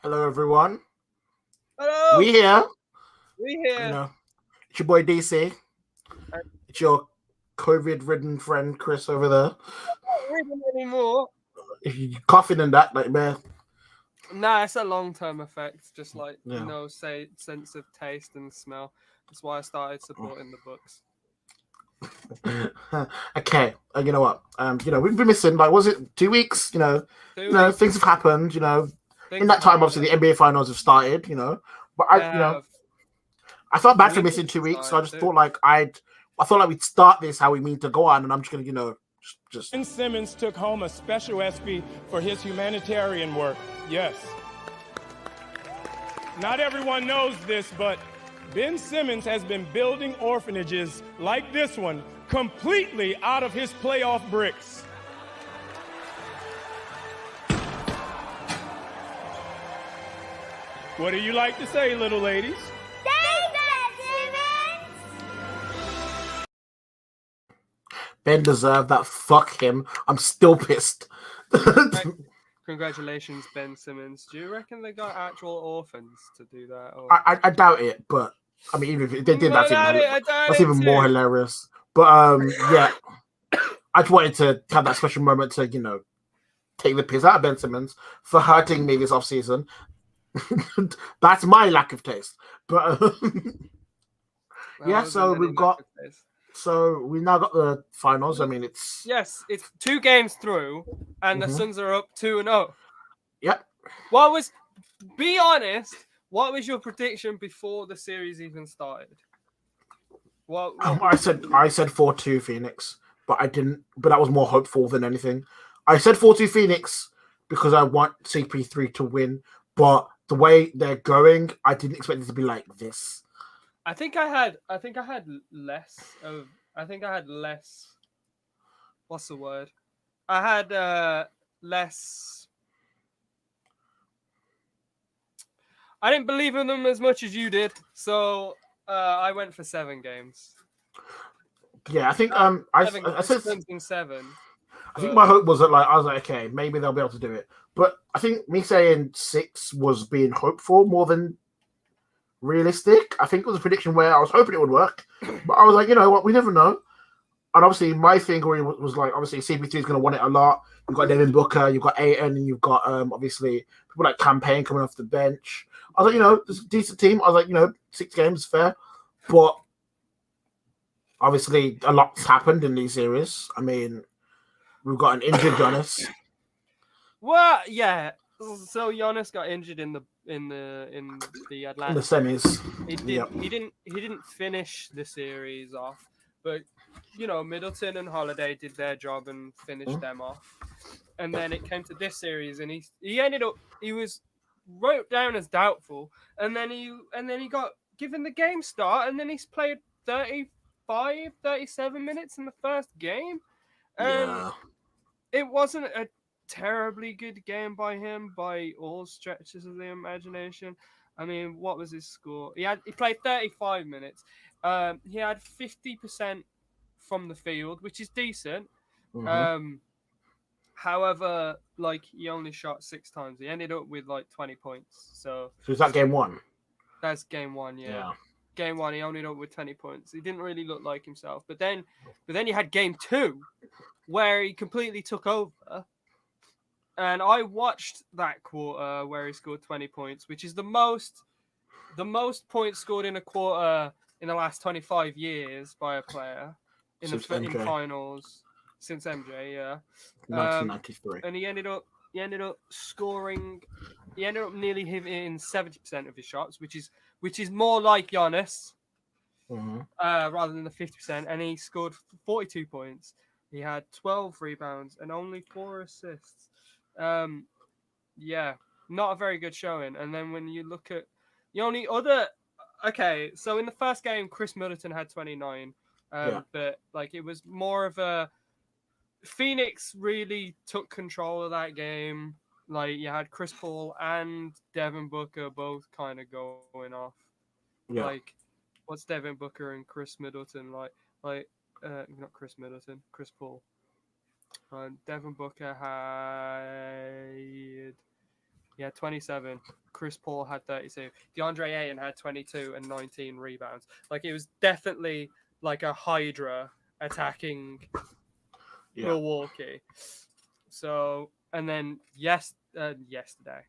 Hello, everyone. Hello, We here. we You here. know, it's your boy DC. I'm It's your COVID-ridden friend Chris over there. not reading anymore. If you coughing and that, like man, Nah, it's a long-term effect. Just like yeah. say sense of taste and smell. That's why I started supporting the books. Okay. You know what? We've been missing. Like, was it 2 weeks? 2 weeks. Things have happened. In Things that have time, happened. obviously, the NBA finals have started. But They have. I felt The bad for Olympics missing have 2 weeks. So I started just too. thought I thought like we'd start this how we mean to go on, and I'm just gonna, just. Ben Simmons took home a special ESPY for his humanitarian work. Yes. Not everyone knows this, but Ben Simmons has been building orphanages like this one completely out of his playoff bricks. What do you like to say, little ladies? Ben deserved that. Fuck him. I'm still pissed. Congratulations, Ben Simmons. Do you reckon they got actual orphans to do that? Or... I doubt it, but I mean, even if they did, I doubt it that's even more too. hilarious. But yeah, I just wanted to have that special moment to take the piss out of Ben Simmons for hurting me this offseason. That's my lack of taste. But yeah, so we now got the finals. I mean, it's it's 2 games through, and the Suns are up 2-0. Yep. Be honest, what was your prediction before the series even started? What I said 4-2 Phoenix, but I didn't. But that was more hopeful than anything. I said 4-2 Phoenix because I want CP3 to win, but the way they're going, I didn't expect it to be like this. I think I had less. What's the word? I had less. I didn't believe in them as much as you did, so I went for 7 games. Yeah, I think I said in 7. I think my hope was that I was like, okay, maybe they'll be able to do it. But I think me saying 6 was being hopeful more than realistic. I think it was a prediction where I was hoping it would work, but I was like, you know what, we never know. And obviously, my theory was like, obviously, CP3 is going to want it a lot. You've got Devin Booker, you've got Ayton, and you've got obviously people like Campaign coming off the bench. I was like, it's a decent team. I was like, 6 games is fair, but obviously, a lot's happened in these series. I mean, we've got an injured Giannis. Well, yeah. So Giannis got injured in the Atlanta in the semis. He didn't finish the series off, but Middleton and Holiday did their job and finished them off. And then it came to this series, and he ended up he was wrote down as doubtful, and then he got given the game start, and then he's played 35, 37 minutes in the first game, and it wasn't a terribly good game by him by all stretches of the imagination. I mean, what was his score? He played 35 minutes. He had 50% from the field, which is decent. However, he only shot 6 times. He ended up with 20 points. So is that game 1? That's game 1, yeah. Game 1, he only ended up with 20 points. He didn't really look like himself. But then you had game 2, where he completely took over. And I watched that quarter where he scored 20 points, which is the most points scored in a quarter in the last 25 years by a player in finals since MJ, yeah. 1993. And he ended up scoring. He ended up nearly hitting 70% of his shots, which is more like Giannis, rather than the 50%. And he scored 42 points. He had 12 rebounds and only 4 assists. Yeah, not a very good showing. And then when you look at the only other, so in the first game, Chris Middleton had 29, but it was more of a Phoenix really took control of that game. You had Chris Paul and Devin Booker both kind of going off. Yeah. What's Devin Booker and Chris Middleton like? Not Chris Middleton, Chris Paul. Devin Booker had 27. Chris Paul had 32. DeAndre Ayton had 22 and 19 rebounds. Like, it was definitely like a Hydra attacking Milwaukee. So, and then yesterday.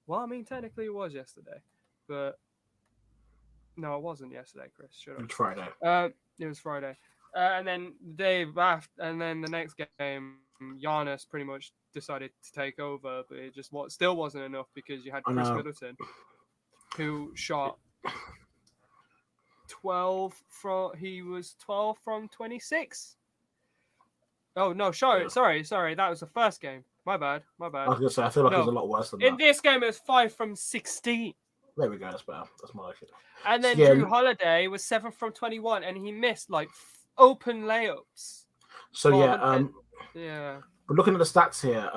Well, I mean, technically it was yesterday, but no, it wasn't yesterday, Chris. Shut up. It's Friday. It was Friday. And then the day after, and then the next game, Giannis pretty much decided to take over, but it just still wasn't enough because you had Chris Middleton, who shot 12 from 26. Oh no, sorry. That was the first game. My bad. I was gonna say I feel like it was a lot worse than that. In this game, it was 5 from 16. There we go. That's better. That's more like it. And then Drew Holiday was 7 from 21, and he missed like open layups. So But looking at the stats here,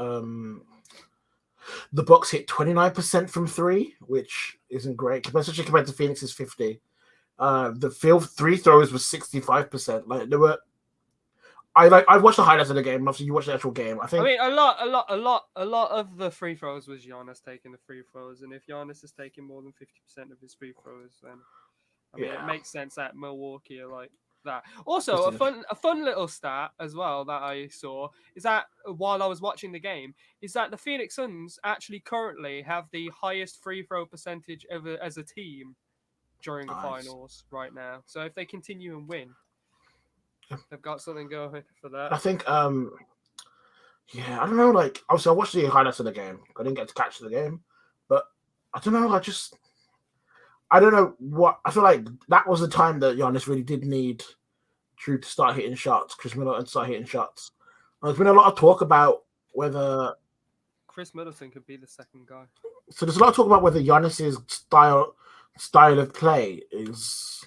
the Bucks hit 29% from 3, which isn't great, especially compared to Phoenix's 50. The field 3 throws was 65%. Like there were. I watched the highlights of the game. Obviously, you watched the actual game. I mean, a lot of the free throws was Giannis taking the free throws, and if Giannis is taking more than 50% of his free throws, then it makes sense that Milwaukee are like that. Also, a fun little stat as well that I saw is that while I was watching the game, is that the Phoenix Suns actually currently have the highest free throw percentage ever as a team during the finals right now. So if they continue and win, they've got something going for that. I think, I don't know. Like, obviously, I watched the highlights of the game. I didn't get to catch the game, but I don't know. I don't know what. I feel like that was the time that Giannis really did need Drew to start hitting shots. Chris Middleton start hitting shots. There's been a lot of talk about whether Chris Middleton could be the second guy. So there's a lot of talk about whether Giannis's style of play is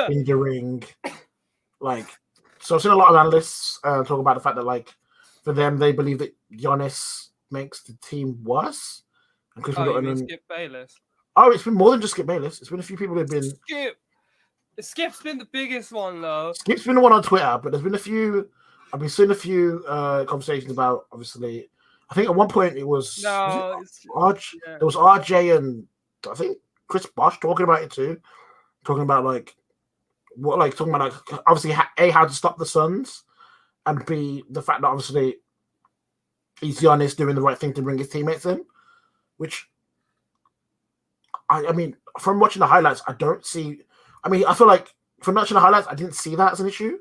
hindering. Like, so I've seen a lot of analysts talk about the fact that, like, for them, they believe that Giannis makes the team worse. And Chris Middleton Skip Bayless. Oh, it's been more than just Skip Bayless. It's been a few people who've been. Skip's been the biggest one, though. Skip's been the one on Twitter, but there's been a few. I've been seeing a few conversations about, obviously. I think at one point it was. There was RJ and I think Chris Bosh talking about it too. Talking about obviously how to stop the Suns, and B, the fact that obviously he's Giannis doing the right thing to bring his teammates in, which I mean, from watching the highlights, I don't see. I mean, I feel like from watching the highlights, I didn't see that as an issue.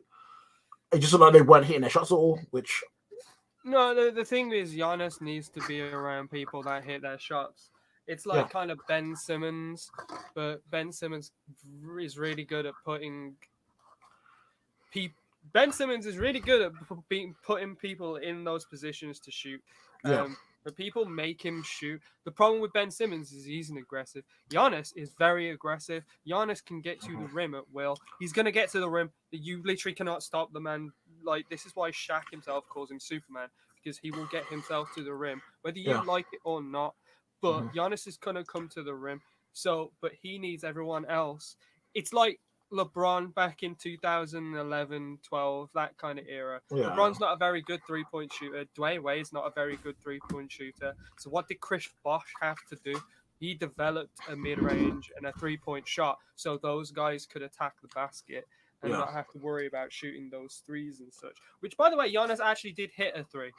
It just looked like they weren't hitting their shots at all, which. No, the thing is, Giannis needs to be around people that hit their shots. It's like kind of Ben Simmons, but Ben Simmons is really good at putting people. Ben Simmons is really good at putting people in those positions to shoot. But people make him shoot. The problem with Ben Simmons is he's an aggressive. Giannis is very aggressive. Giannis can get to the rim at will. He's going to get to the rim. You literally cannot stop the man. Like, this is why Shaq himself calls him Superman, because he will get himself to the rim, whether you like it or not. But Giannis is going to come to the rim. But he needs everyone else. It's like LeBron back in 2011, 12, that kind of era. Yeah. LeBron's not a very good three-point shooter. Dwayne Wade's not a very good three-point shooter. So what did Chris Bosh have to do? He developed a mid-range and a three-point shot so those guys could attack the basket and not have to worry about shooting those threes and such. Which, by the way, Giannis actually did hit a three.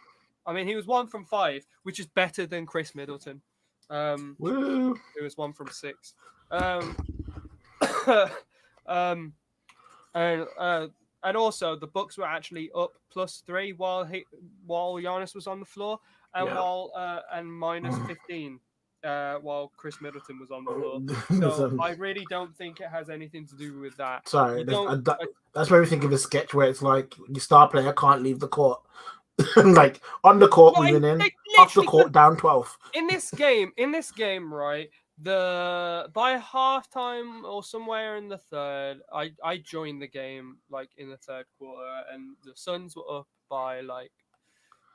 I mean, he was 1 from 5, which is better than Chris Middleton. It was 1 from 6. And also the Bucks were actually up +3 while Giannis was on the floor, and and -15 while Chris Middleton was on the floor. So I really don't think it has anything to do with that. Sorry, that's where we think of a sketch where it's like your star player can't leave the court. Like on the court, moving in, off the court, down 12. In this game, right? By halftime or somewhere in the third, I joined the game like in the third quarter, and the Suns were up by like,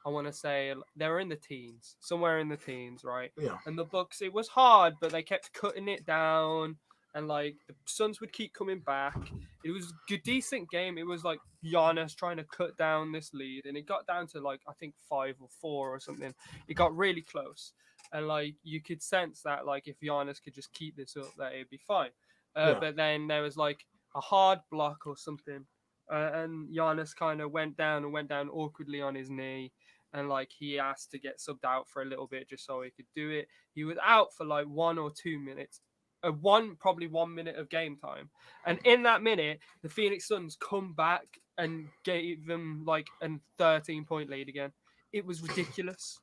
I want to say they were in the teens, somewhere in the teens, right? Yeah. And the Bucks, it was hard, but they kept cutting it down, and like the Suns would keep coming back. It was a decent game. It was like Giannis trying to cut down this lead, and it got down to like I think 5 or 4 or something. It got really close. and like you could sense that like if Giannis could just keep this up, that it'd be fine. Yeah. But then there was like a hard block or something, and Giannis kind of went down awkwardly on his knee, and like he asked to get subbed out for a little bit just so he could do it. He was out for like 1 or 2 minutes, probably 1 minute of game time, and in that minute, the Phoenix Suns come back and gave them like a 13-point lead again. It was ridiculous.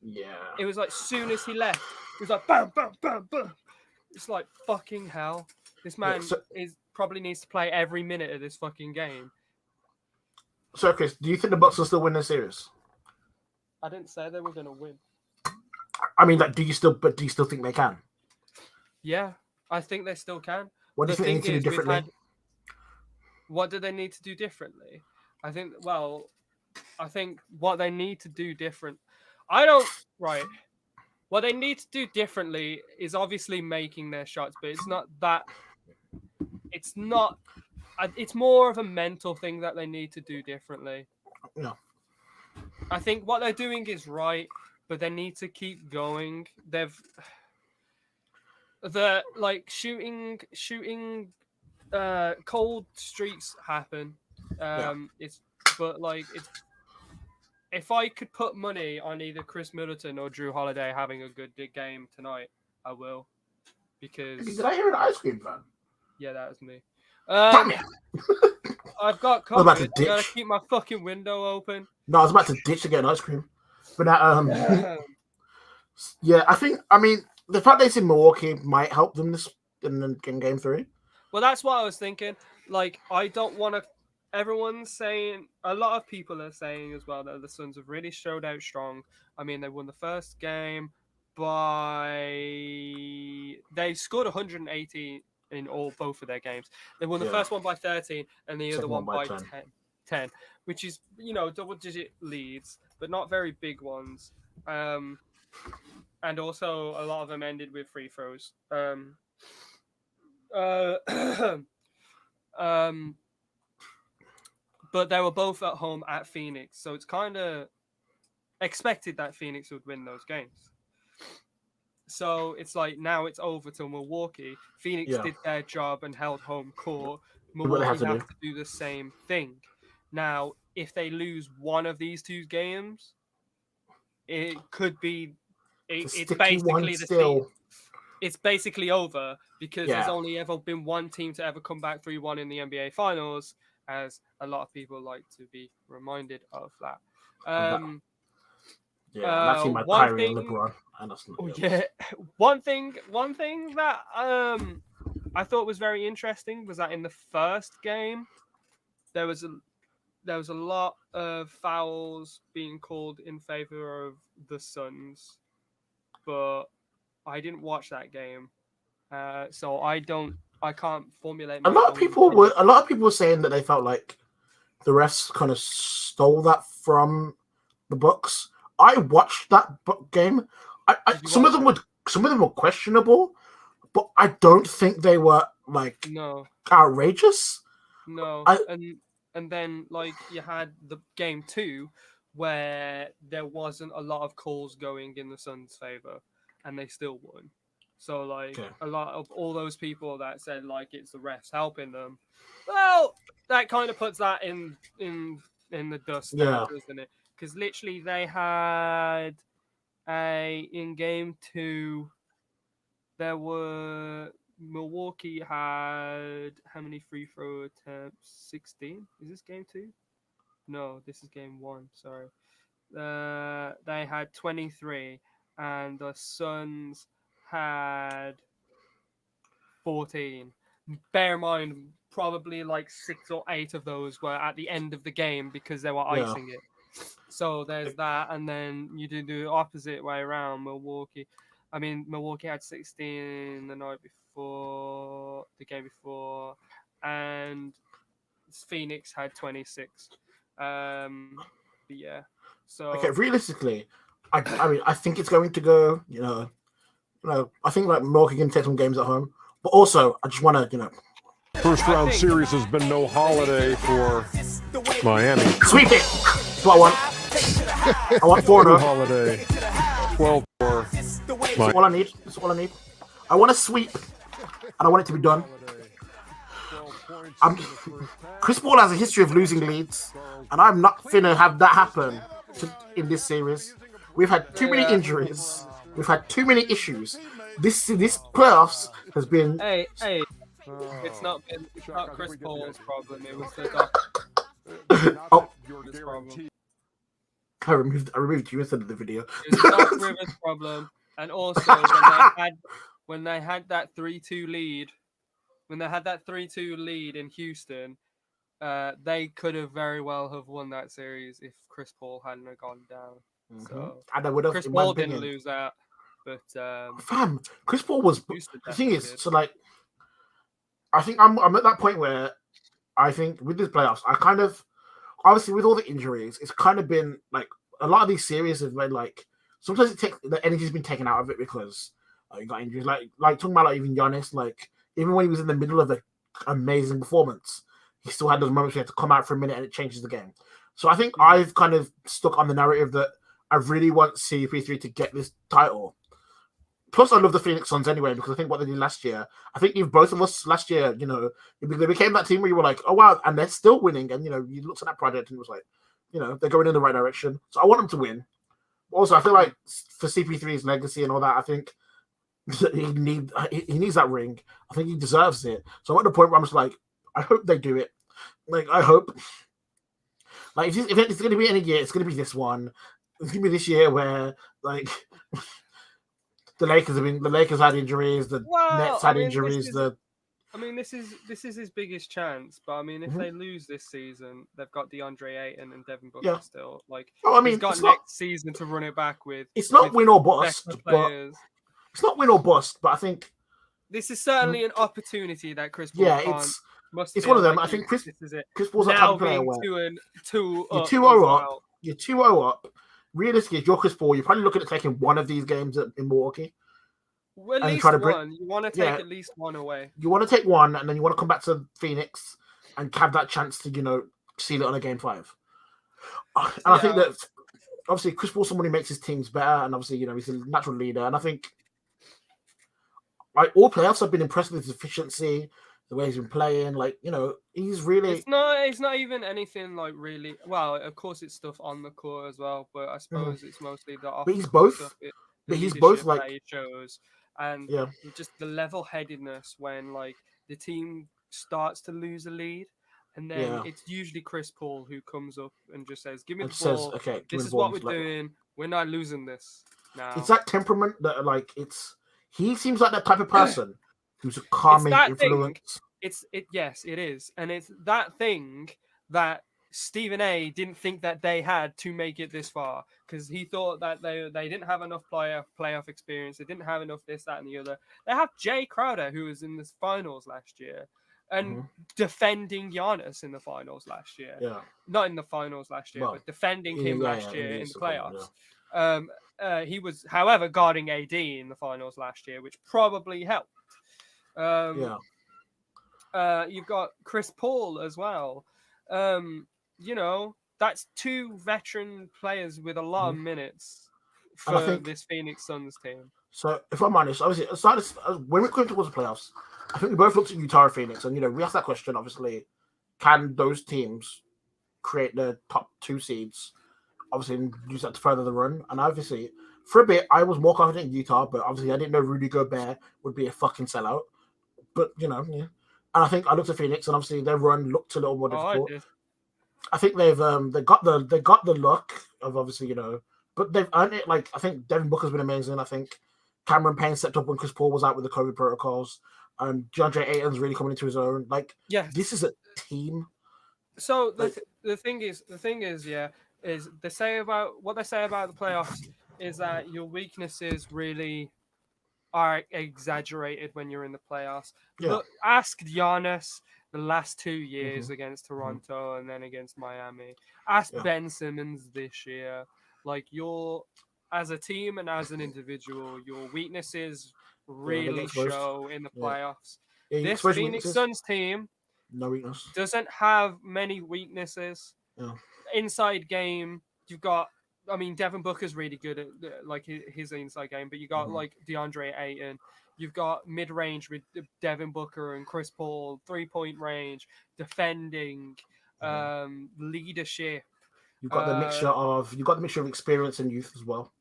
Yeah. It was like soon as he left, it was like bam, bam, bam, bam. It's like fucking hell. This man probably needs to play every minute of this fucking game. So, Chris, do you think the Bucks will still win the series? I didn't say they were going to win. I mean, like, do you still think they can? Yeah, I think they still can. What do you think they need to do differently? What do they need to do differently? I think what they need to do different. What they need to do differently is obviously making their shots, but it's not that. It's not. It's more of a mental thing that they need to do differently. No. I think what they're doing is right, but they need to keep going. Shooting cold streaks happen. If I could put money on either Chris Middleton or Drew Holiday having a good game tonight, I will. Because did I hear an ice cream van? Yeah, that was me. Damn it. I've got COVID. I gotta keep my fucking window open. No, I was about to ditch to get an ice cream. But yeah, I mean, the fact that it's in Milwaukee might help them in game 3. Well, that's what I was thinking. Like, I don't want to. Everyone's saying, a lot of people are saying as well that the Suns have really showed out strong. I mean, they won the first game they scored 180 in both of their games. They won the first one by 13 and the other one by 10, which is, double-digit leads, but not very big ones. And also, a lot of them ended with free throws. But they were both at home at Phoenix, so it's kind of expected that Phoenix would win those games. So it's like now it's over to Milwaukee. Phoenix did their job and held home court. Milwaukee have to do the same thing. Now, if they lose one of these 2 games, it could be. It's basically it's basically over because there's only ever been one team to ever come back 3-1 in the NBA Finals, as a lot of people like to be reminded of that. That team had Kyrie and LeBron. One thing that I thought was very interesting was that in the first game there was a lot of fouls being called in favor of the Suns, but I didn't watch that game, so I can't formulate. A lot of people were saying that they felt like the refs kind of stole that from the Bucks. I watched that game. Some of them were questionable, but I don't think they were like outrageous. No, and then like you had the game 2 where there wasn't a lot of calls going in the Suns' favor, and they still won. So like a lot of all those people that said like it's the refs helping them, well, that kind of puts that in the dust, doesn't it? Because literally they had in game 2, Milwaukee had how many free throw attempts? 16. Is this game 2? No, this is game 1. Sorry. They had 23, and the Suns had 14. Bear in mind, probably like 6 or 8 of those were at the end of the game because they were icing it. So there's that, and then you do the opposite way around. Milwaukee had 16 the game before, and Phoenix had 26. So realistically, I mean, I think it's going to go. I think like Milwaukee can take some games at home, but also I just want to, First round series has been no holiday for Miami. Sweep it. That's what I want. I want 4-0. Holiday. 12 more. That's all I need. That's all I need. I want a sweep, and I want it to be done. Chris Paul has a history of losing leads, and I'm not finna have that happen in this series. We've had too many injuries. We've had too many issues. This playoffs has been. Hey, it's not Chris Paul's problem. It was the Doc's problem. I removed you instead of the video. It was Doc Rivers' problem, and also when they had that 3-2 lead, in Houston, they could have very well have won that series if Chris Paul hadn't have gone down. Mm-hmm. So and I would have. Chris Paul didn't lose that, but fam, Chris Paul was. Houston The thing is, did. so like, I think I'm at that point where I think with this playoffs, I kind of obviously with all the injuries, it's kind of been like a lot of these series have been like sometimes the energy's been taken out of it because you got injuries. Like talking about like even Giannis, like even when he was in the middle of an amazing performance, he still had those moments where he had to come out for a minute and it changes the game. So I think I've kind of stuck on the narrative that I really want CP3 to get this title. Plus, I love the Phoenix Suns anyway because I think what they did last year. I think if both of us last year, they became that team where you were like, oh wow, and they're still winning. And you looked at that project and it was like, they're going in the right direction. So I want them to win. Also, I feel like for CP3's legacy and all that, I think he needs that ring. I think he deserves it. So I'm at the point where I'm just like, I hope they do it. Like I hope. Like if it's going to be any year, it's going to be this one. It's going to be this year where like. The Lakers had injuries. The Nets had injuries. This is his biggest chance. But I mean, if they lose this season, they've got DeAndre Ayton and Devin Booker still. Like, he's got next season to run it back with. It's not win or bust. It's not win or bust. But I think this is certainly an opportunity that Chris Paul it's one of them. I think Chris Paul's a type of player where you're 2-0 up. Realistically, if you're Chris Paul, you're probably looking at taking one of these games in Milwaukee. Well, at least one. You want to take at least one away. You want to take one, and then you want to come back to Phoenix and have that chance to, seal it on a game 5. And I think that obviously Chris Paul's someone who makes his teams better, and obviously he's a natural leader. And I think like all playoffs, I've been impressed with his efficiency, the way he's been playing. Like he's really. It's not even anything like really. Well, of course it's stuff on the court as well, but I suppose it's mostly the off. But he's both. Stuff, he's both like that he shows, and just the level-headedness when like the team starts to lose a lead, and then it's usually Chris Paul who comes up and just says, "Give me the ball. Okay, this is what we're doing. We're not losing this now." It's that temperament that like he seems like that type of person who's a calming influence. Yes, it is, and it's that thing that Stephen A didn't think that they had to make it this far because he thought that they didn't have enough playoff experience. They didn't have enough this, that, and the other. They have Jay Crowder, who was in the finals last year and defending Giannis in the finals last year. Yeah, not in the finals last year, but defending him last year in the playoffs. He was, however, guarding AD in the finals last year, which probably helped. You've got Chris Paul as well. That's 2 veteran players with a lot of minutes for this Phoenix Suns team. So, if I'm honest, obviously, when we're going towards the playoffs, I think we both looked at Utah and Phoenix, and we asked that question. Obviously, can those teams create the top 2 seeds? Obviously, and use that to further the run. And obviously, for a bit, I was more confident in Utah, but obviously, I didn't know Rudy Gobert would be a fucking sellout. But And I think I looked at Phoenix, and obviously their run looked a little more difficult. I think they got the luck of obviously but they've earned it. Like I think Devin Booker's been amazing. I think Cameron Payne stepped up when Chris Paul was out with the COVID protocols, and DeAndre Ayton's really coming into his own. Like this is a team. So the thing is, is they say about the playoffs is that your weaknesses really are exaggerated when you're in the playoffs. Look, ask Giannis the last 2 years against Toronto and then against Miami. Ask Ben Simmons this year. Like as a team and as an individual, your weaknesses really show in the playoffs. This Phoenix Suns team doesn't have many weaknesses. Inside game, you've got I mean, Devin Booker's really good at like his inside game, but you got like DeAndre Ayton. You've got mid range with Devin Booker and Chris Paul, 3-point range, defending, leadership. You've got the mixture of experience and youth as well.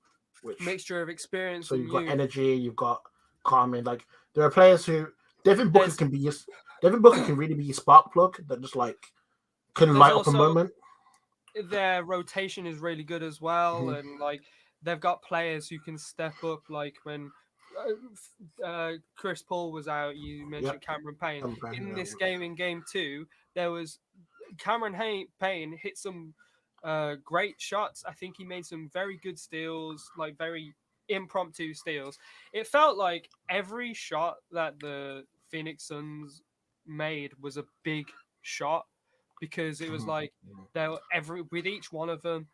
Which mixture of experience so and you've got youth. energy, you've got calming. Like there are players who Devin Booker can really be your spark plug that just like can light up a moment. Their rotation is really good as well, and like they've got players who can step up. Like when Chris Paul was out, you mentioned Cameron Payne. In this game, in game 2, there was Cameron Payne hit some great shots. I think he made some very good steals, like very impromptu steals. It felt like every shot that the Phoenix Suns made was a big shot, because it was like with each one of them,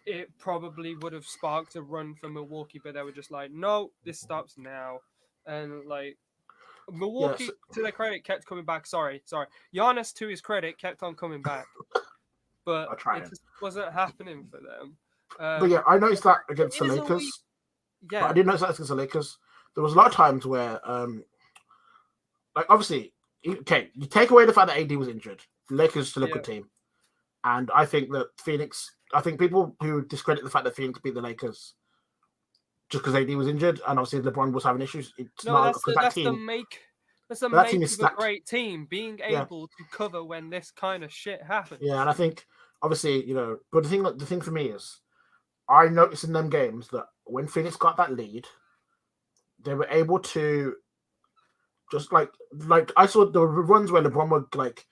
it probably would have sparked a run for Milwaukee, but they were just like, no, this stops now. And like Milwaukee, to their credit, kept coming back. Sorry. Giannis, to his credit, kept on coming back, but it just wasn't happening for them. But yeah, I noticed that against the Lakers. But I didn't notice that against the Lakers. There was a lot of times where, like obviously, okay, you take away the fact that AD was injured, the Lakers still a good team, and I think that I think people who discredit the fact that Phoenix beat the Lakers just because AD was injured and obviously LeBron was having issues. It's not because that team. That's the make of a great team, being able to cover when this kind of shit happens. Yeah, and I think obviously, but the thing for me is, I noticed in them games that when Phoenix got that lead, they were able to just like I saw the runs where LeBron would like,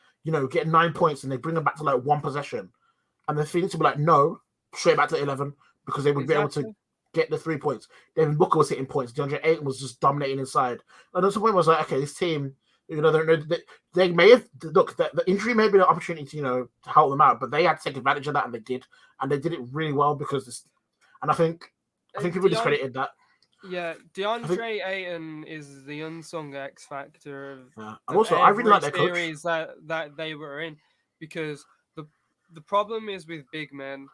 get 9 points and they bring them back to like one possession. And the Phoenix would be like, no, straight back to 11, because they would be able to get the 3 points. Devin Booker was hitting points. DeAndre Ayton was just dominating inside. And at some point, I was like, okay, this team, they may have, look, the injury may have been an opportunity to help them out, but they had to take advantage of that, and they did. And they did it really well and I think people discredited that. Yeah, DeAndre Ayton is the unsung X factor of and also, I really like their coach. Series that they were in, because the problem is with big men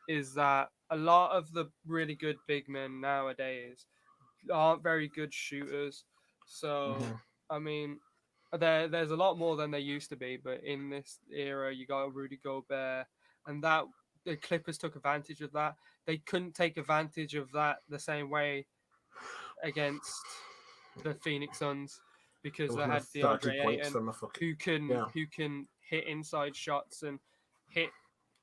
is that a lot of the really good big men nowadays aren't very good shooters. So, I mean, there's a lot more than they used to be, but in this era, you got Rudy Gobert, and that the Clippers took advantage of that. They couldn't take advantage of that the same way against the Phoenix Suns, because they had DeAndre Ayton who can hit inside shots and hit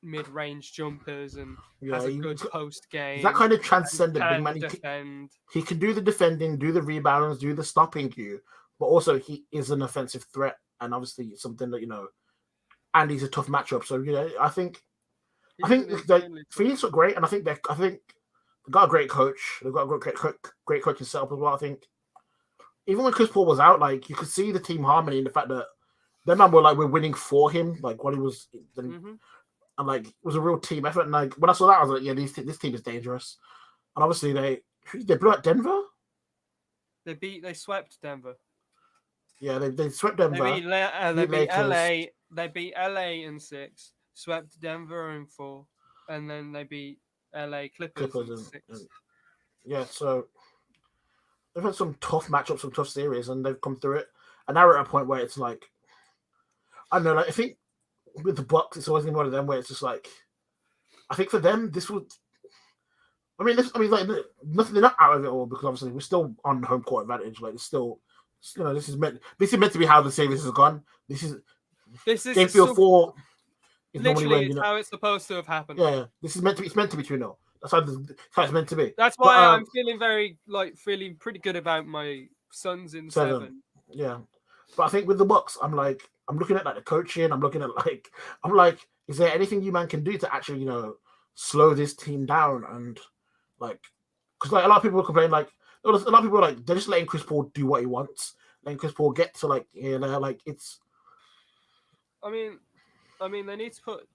mid-range jumpers and has a good post game. That kind of transcendent big man. He can do the defending, do the rebounds, do the stopping you, but also he is an offensive threat, and obviously it's something that and he's a tough matchup. So I think Phoenix look great, and I think they got a great coach. They've got a great coaching setup as well. I think even when Chris Paul was out, like you could see the team harmony in the fact that them man we're winning for him, like while he was, and like it was a real team effort. And like when I saw that, I was like, yeah, this team is dangerous. And obviously they blew out Denver. They swept Denver. Yeah, they swept Denver. They beat LA. They beat LA in 6. Swept Denver in 4, and then they beat LA Clippers in 6. Yeah, so they've had some tough matchups, some tough series, and they've come through it. And now we're at a point where it's like, I don't know, like I think with the Bucks, it's always been one of them where it's just like, I think for them, this would. Like nothing. They're not out of it all, because obviously we're still on home court advantage. Like it's still, this is meant to be how the series has gone. This is game 4. Literally, it's how it's supposed to have happened. Yeah, this is meant to be. It's meant to be 2-0. That's how it's meant to be. That's why I'm feeling pretty good about my Suns in 7. Yeah, but I think with the Bucks, I'm looking at like the coaching. I'm looking at is there anything you man can do to actually slow this team down? And because like a lot of people complain, like a lot of people they're just letting Chris Paul do what he wants, letting Chris Paul get to it's. I mean, they need to put.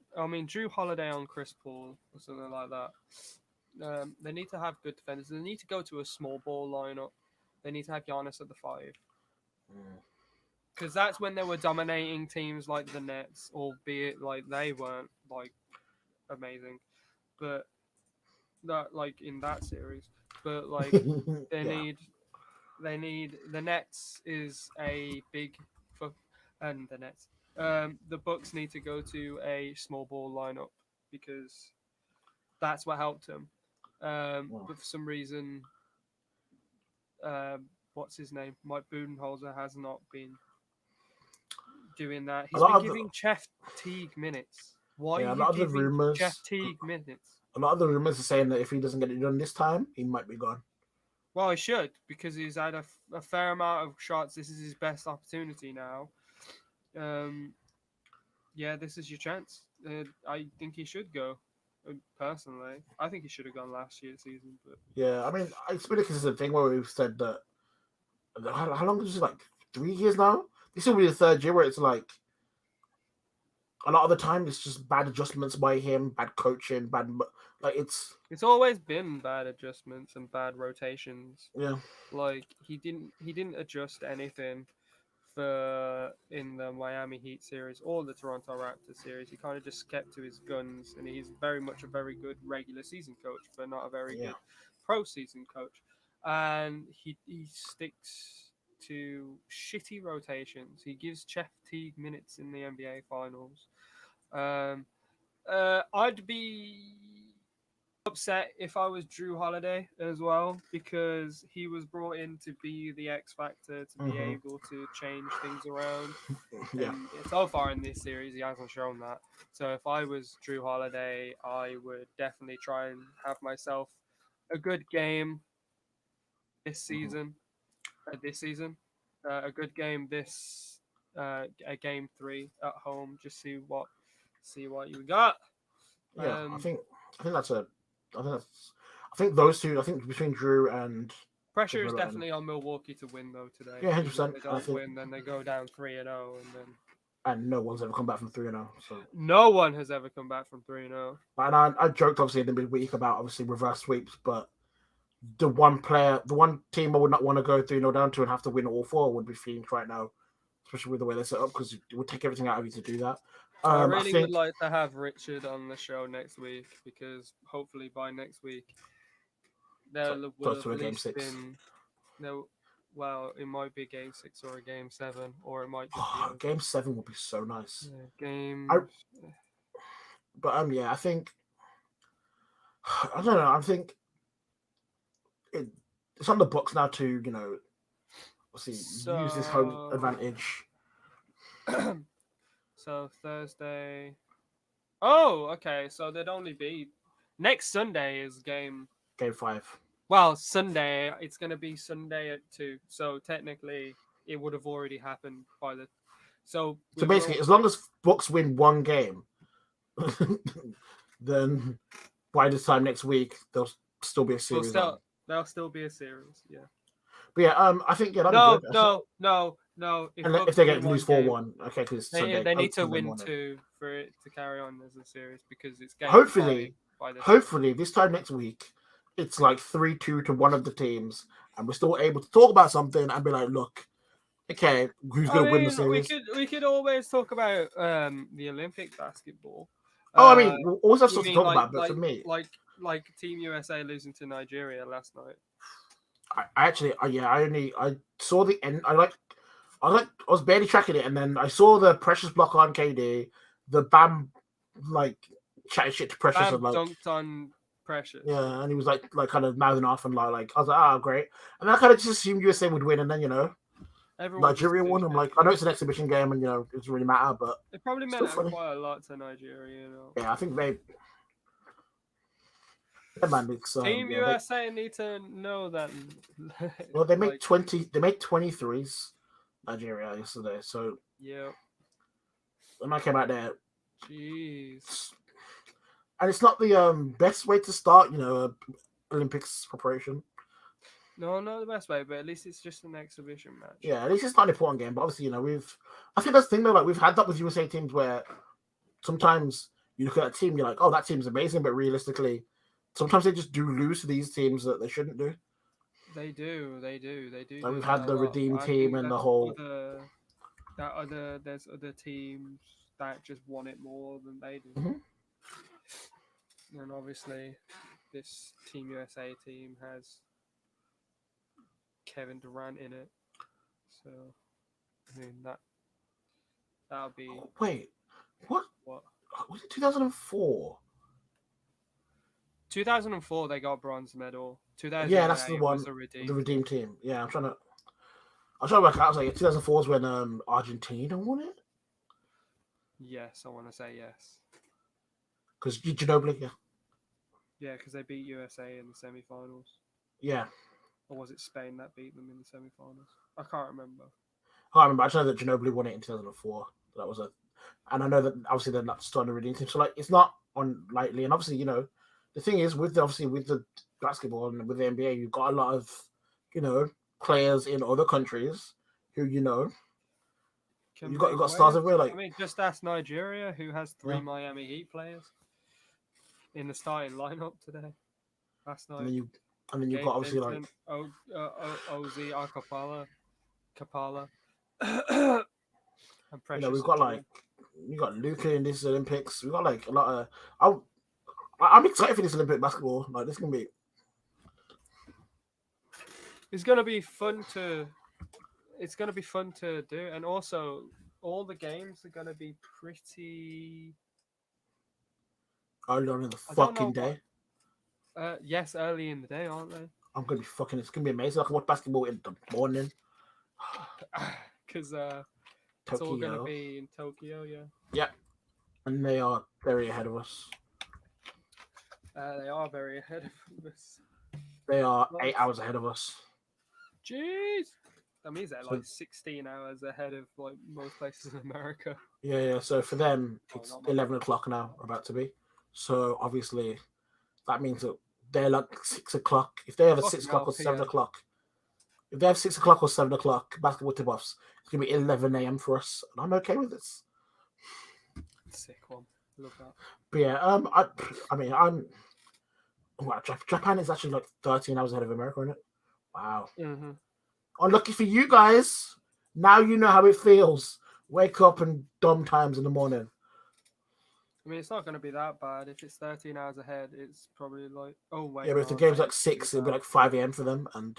Drew Holiday on Chris Paul or something like that. They need to have good defenders. They need to go to a small ball lineup. They need to have Giannis at the 5, because that's when they were dominating teams like the Nets, albeit like they weren't like amazing. But that like in that series, but like they Yeah. need the Nets is a big fuck, and the Nets. The Bucks need to go to a small ball lineup because that's what helped them. But for some reason, what's his name? Mike Budenholzer has not been doing that. A He's lot been of the, giving Jeff Teague minutes. Why yeah, are a you lot of the giving Jeff rumors, Teague minutes? a lot of the rumors are saying that if he doesn't get it done this time, he might be gone. Well, he should because he's had a fair amount of shots. This is his best opportunity now. Yeah, this is your chance. I think he should go. Personally, I think he should have gone last year's season, but Yeah, I mean, it's been a consistent thing where we've said that. How long is it? Like 3 years now? This will be the third year where it's like a lot of the time it's just bad adjustments by him, bad coaching, like it's always been bad adjustments and bad rotations. yeah. Like he didn't adjust anything for in the Miami Heat series or the Toronto Raptors series. He kind of just kept to his guns, and he's very much a very good regular season coach, but not a very Yeah. good pro season coach. And he sticks to shitty rotations. He gives Jeff Teague minutes in the NBA Finals. Um, I'd be upset if I was Drew Holiday as well because he was brought in to be the X factor to be Mhm. able to change things around. Yeah. And so far in this series, he hasn't shown that. So if I was Drew Holiday, I would definitely try and have myself a good game this season. A good game this a game 3 at home. Just see what you got. Yeah. Um, I think that's a. I think that's. I think those two. I think between Drew and Pressure is Develop definitely on Milwaukee to win though today. yeah, Because if 100%. they I don't think, win, then they go down 3-0, and then and no one's ever come back from 3-0. So, no one has ever come back from 3-0. and I joked obviously in the midweek about obviously reverse sweeps, but the one team I would not want to go 3-0 down to and have to win all four would be Phoenix right now, especially with the way they're set up because it would take everything out of you to do that. I I really would think like to have Richard on the show next week because hopefully by next week there so will to a at game least 6. been no. Well, it might be a game 6 or a game 7, or it might just be a Game 7 would be so nice. game. But yeah, I think I don't know. I think it's on the Bucks now to use this home advantage. So Thursday. Oh, okay. So there'd only be next Sunday is game. Game 5. Well, Sunday. It's going to be Sunday at 2. So technically, it would have already happened by the. So basically, as long as Bucks win one game, then by this time next week there'll still be a series. There'll still be a series. Yeah. But yeah, I think that'd be good. No. If they lose 4-1, okay, because they need to win 2 for it to carry on as a series because it's game. Hopefully, this time next week, it's like 3-2 to one of the teams, and we're still able to talk about something and be like, look, okay, who's going to win the series? We could always talk about the Olympic basketball. I mean, we always have stuff to talk about, but for me, like Team USA losing to Nigeria last night. I saw the end. I was barely tracking it, and then I saw the Precious block on KD, the Bam chatting shit to Precious, Bam and dunked on Precious. Yeah, and he was like kind of mouthing off, and like I was like, great, and then I kind of just assumed USA would win, and then Nigeria won. I'm like, I know it's an exhibition game, and it doesn't really matter, but it probably meant quite a lot to Nigeria. Yeah, I think they. Yeah, man, Team USA need to know that. Well, they made 20. They made 23s. Nigeria yesterday, so yeah. When I came out there, jeez. And it's not the best way to start, Olympics preparation. No, not the best way, but at least it's just an exhibition match. Yeah, at least it's not an important game. But obviously, I think that's the thing though. Like we've had that with USA teams where sometimes you look at a team, you're like, oh, that team's amazing, but realistically, sometimes they just do lose to these teams that they shouldn't do. They do. Like we've had the Redeem team and the whole. There's other teams that just want it more than they do. Mm-hmm. And obviously, this Team USA team has Kevin Durant in it. So, I mean, that'll be Wait, what? what? Was it 2004? 2004, they got bronze medal. 2008 Yeah, that's the one. was the redeem. The Redeem team. Yeah, I'm trying to work out. I was like, 2004 is when Argentina won it. Yes, I want to say yes. Because Ginobili, yeah. Yeah, because they beat USA in the semi-finals. Yeah. Or was it Spain that beat them in the semi-finals? I can't remember. I can't remember. I just know that Ginobili won it in 2004. That was and I know that obviously they're not starting to redeem team. So like, it's not unlikely. And obviously, the thing is with the basketball and with the NBA, you've got a lot of, players in other countries who, Can you've got make stars waves. everywhere. Like, I mean, just ask Nigeria, who has 3 Yeah. Miami Heat players in the starting lineup today. Last night. and then you've got obviously like, Oz, Kapala, and Precious. we've got like, you got Luka in this Olympics. We've got like a lot of. I'm excited for this Olympic basketball. Like, this can be. It's gonna be fun to. It's gonna be fun to do, and also all the games are gonna be pretty. Early on in the I don't fucking know day. Yes, early in the day, aren't they? I'm gonna be fucking. It's gonna be amazing. I can watch basketball in the morning. Because it's all gonna be in Tokyo, yeah. Yeah, and they are very ahead of us. They are very ahead of us. They are 8 hours ahead of us. Jeez, that means they're like 16 hours ahead of like most places in America. Yeah. So for them, Oh, it's not much. 11 o'clock now, about to be. So obviously, that means that they're like 6 o'clock. If they have a Fucking 6 o'clock or hell, 7 Pia. o'clock, if they have 6 o'clock or 7 o'clock basketball tip-offs, it's gonna be 11 a.m. for us, and I'm okay with this. Sick one. Love that. But yeah, I mean, wow, Japan is actually like 13 hours ahead of America, isn't it? Wow. Mm-hmm. Unlucky for you guys. Now you know how it feels. Wake up and dumb times in the morning. I mean, it's not going to be that bad. If it's 13 hours ahead, it's probably like, oh, wait. Yeah, but if the no, game's no, like 6, it'll be like 5 a.m. for them. And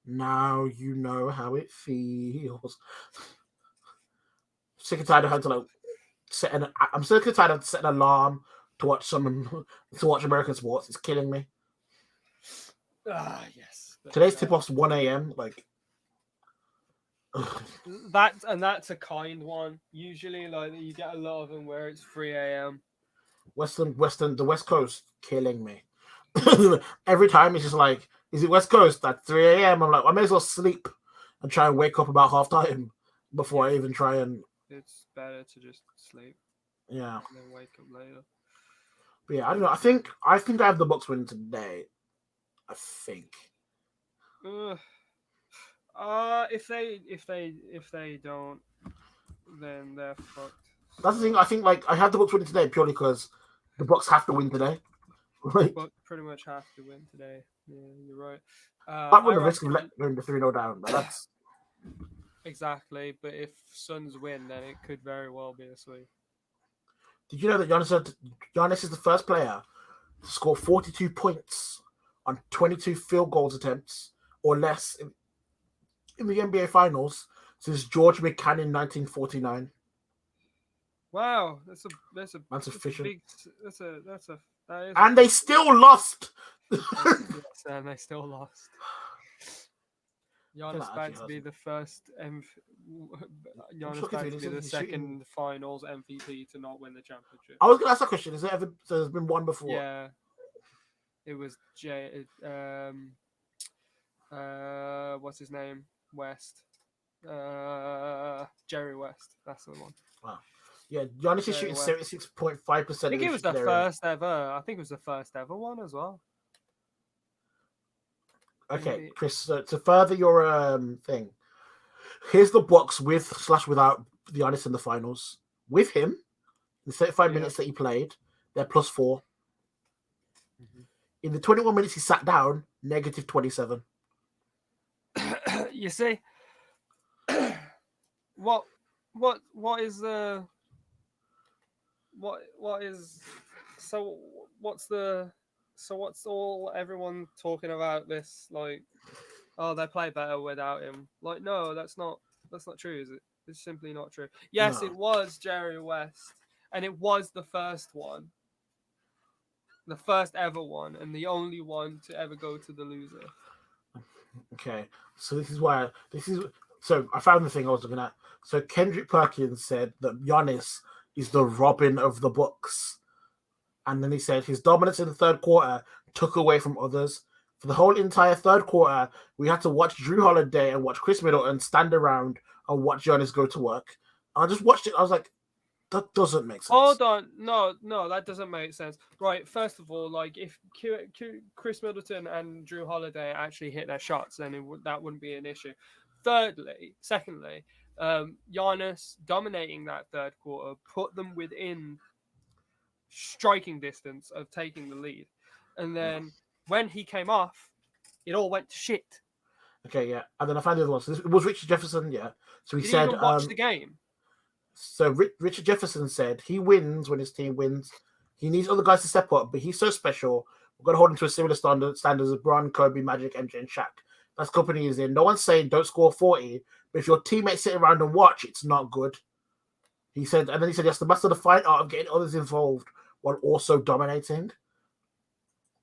now you know how it feels. Sick and tired of having to like I'm sick and tired of setting an alarm to watch American sports. It's killing me. Yes. But, Today's tip-off's 1 a.m. Like, that's a kind one. Usually, like, you get a lot of them where it's 3 a.m. the West Coast killing me. Every time it's just like, is it West Coast at 3 a.m.? I'm like, I may as well sleep and try and wake up about half time before I even try and. It's better to just sleep. Yeah. And then wake up later. But yeah, I don't know. I think I have the Bucks winning today. I think. If they don't, then they're fucked. That's the thing. I think like I have the Bucks winning today purely because the Bucks have to win today. Like, Bucks pretty much have to win today. Yeah, you're right. That would the risk of going the 3-0 down. But that's exactly. But if Suns win, then it could very well be a sweep. Did you know that Giannis is the first player to score 42 points on 22 field goals attempts or less in the NBA Finals since George McCann in 1949? Wow, that's efficient. And they still lost. Yes, and they still lost. Giannis about to be the first Giannis about to be the second Finals MVP to not win the championship. I was going to ask that question. There's been one before? Yeah, it was what's his name? West. Jerry West. That's the one. Wow. Yeah, Giannis is shooting 76.5%. I think it was the first ever. I think it was the first ever one as well. Okay, Chris, to further your thing, here's the Bucks with/without Giannis in the finals. With him, the 35 minutes that he played, they're +4. Mm-hmm. In the 21 minutes he sat down, -27. You see, what's the So what's all everyone talking about this? Like, oh, they play better without him. Like, no, that's not true, is it? It's simply not true. Yes, No. it was Jerry West, and it was the first one, the first ever one, and the only one to ever go to the loser. Okay, so so I found the thing I was looking at. So Kendrick Perkins said that Giannis is the Robin of the Bucks, and then he said his dominance in the third quarter took away from others. For the whole entire third quarter, we had to watch Drew Holiday and watch Chris Middleton stand around and watch Giannis go to work. And I just watched it. I was like, that doesn't make sense. Hold on, no, that doesn't make sense. Right, first of all, like if Chris Middleton and Drew Holiday actually hit their shots, then that wouldn't be an issue. Secondly, Giannis dominating that third quarter put them within striking distance of taking the lead, and then when he came off, it all went to shit. Okay, yeah, and then I found the other one. So it was Richard Jefferson, yeah. So he Did said, you even watch the game? So Richard Jefferson said he wins when his team wins. He needs other guys to step up, but he's so special. We're going to hold him to a similar standards as Bron, Kobe, Magic, MJ, and Shaq. That's company he's in. No one's saying don't score 40, but if your teammates sit around and watch, it's not good. He said, and then he said, yes, to master the fine art of getting others involved while also dominating.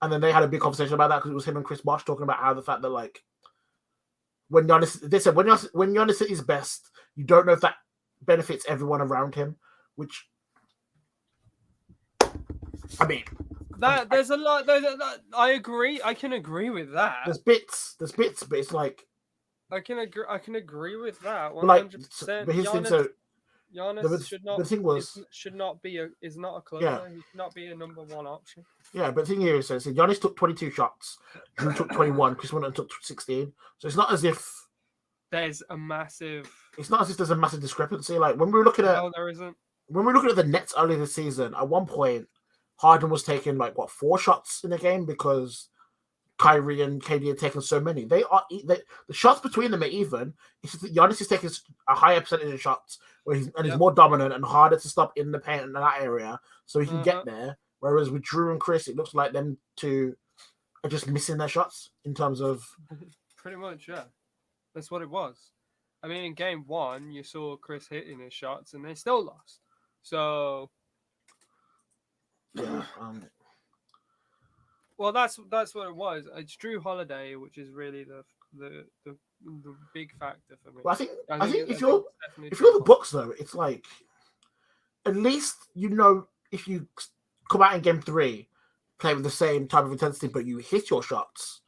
And then they had a big conversation about that because it was him and Chris Bosh talking about how the fact that like when Giannis at his best, you don't know if that benefits everyone around him, which I mean, there's a lot. I agree. I can agree with that. There's bits, but it's like I can agree with that 100%. Like, but his thing, so Giannis should not. The thing was, is not a club. Yeah. He should not be a number one option. Yeah, but the thing here is, so Giannis took 22 shots, Drew took 21, Chris Middleton took 16. So it's not as if there's a massive. It's not as if there's a massive discrepancy. Like when we were looking at, no, there isn't. When we were looking at the Nets earlier this season, at one point, Harden was taking 4 shots in a game because Kyrie and KD had taken so many. The shots between them are even. It's just that Giannis is taking a higher percentage of shots he's more dominant and harder to stop in the paint in that area, so he can get there. Whereas with Drew and Chris, it looks like them two are just missing their shots in terms of. Pretty much, yeah. That's what it was. I mean, in game 1, you saw Chris hitting his shots, and they still lost. So, yeah. Well, that's what it was. It's Drew Holiday, which is really the big factor for me. Well, I think if you're the Bucks though, it's like at least if you come out in game 3, play with the same type of intensity, but you hit your shots.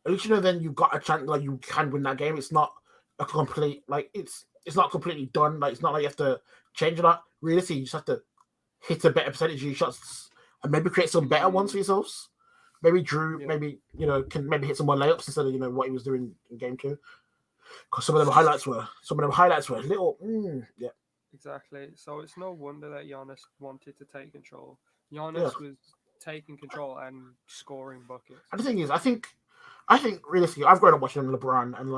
At least then you've got a chance. Like you can win that game. It's not a complete it's not completely done. Like it's not like you have to change a lot. Realistically, you just have to hit a better percentage of your shots and maybe create some better ones for yourselves. Maybe Drew, can maybe hit some more layups instead of what he was doing in game 2. Because some of them highlights were a little, yeah. Exactly. So it's no wonder that Giannis wanted to take control. Giannis was taking control and scoring buckets. And the thing is, I think realistically, I've grown up watching LeBron and